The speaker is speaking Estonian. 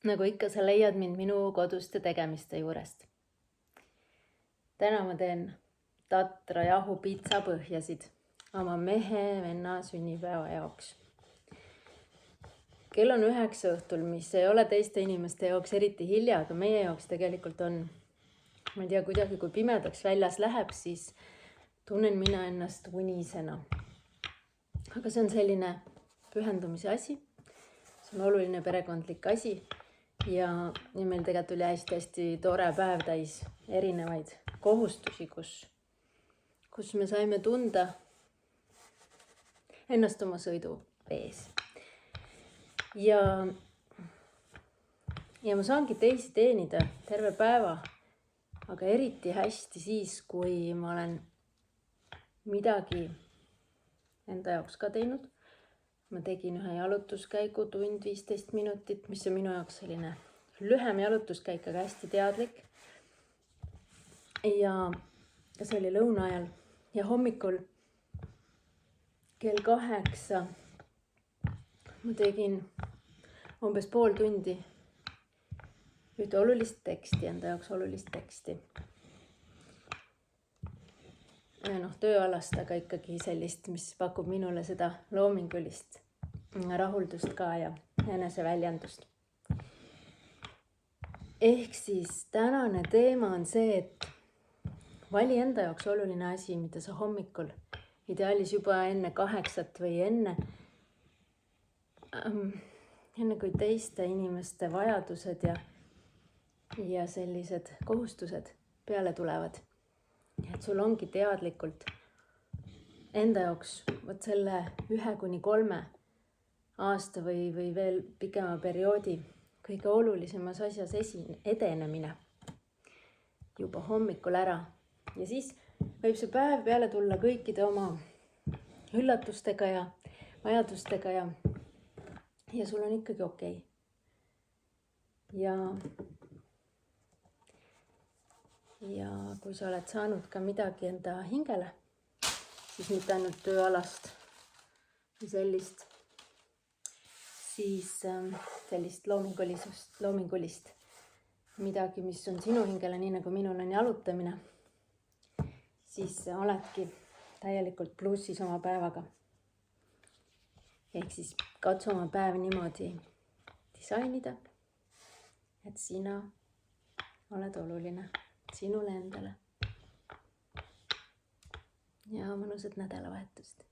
Nagu ikka, sa leiad mind minu koduste tegemiste juurest. Täna ma teen tatra jahupitsa põhjasid oma mehe venna sünnipäeva jaoks. Kell on 9 õhtul, mis ei ole teiste inimeste jaoks eriti hilja, aga meie jaoks tegelikult on. Ma ei tea, kuidagi kui pimedaks väljas läheb, siis tunnen mina ennast unisena. Aga see on selline pühendumise asi. See on oluline perekondlik asi. Ja meil tegelikult oli hästi tore päev täis erinevaid kohustusi, kus me saime tunda ennast oma sõidu ees. Ja ma saangi teisi teenida terve päeva, aga eriti hästi siis, kui ma olen midagi enda jaoks ka teinud. Ma tegin ühe jalutuskäigu 1-15 minutit, mis on minu jaoks selline lühem jalutuskäik, aga hästi teadlik. Ja see oli lõuna ajal ja hommikul kell 8 ma tegin umbes pool tundi ühte olulist teksti, enda jaoks olulist teksti. Tööalast, aga ikkagi sellist, mis pakub minule seda loomingulist rahuldust ka ja eneseväljendust. Ehk siis tänane teema on see, et vali enda jaoks oluline asi, mida sa hommikul, ideaalis juba enne 8 või enne kui teiste inimeste vajadused ja sellised kohustused peale tulevad. Et sul ongi teadlikult enda jaoks selle 1-3 aasta või veel pikema perioodi kõige olulisemas asjas edenemine juba hommikul ära. Ja siis võib see päev peale tulla kõikide oma üllatustega ja vajadustega ja sul on ikkagi okei. Ja kui sa oled saanud ka midagi enda hingele, siis mitte ainult tööalast või sellist loomingulist midagi, mis on sinu hingele, nii nagu minul on jalutamine, siis oledki täielikult plussis oma päevaga. Ehk siis katsu oma päev niimoodi disainida, et sina oled oluline sinule endale. Ja mõnusat nädalavahetust.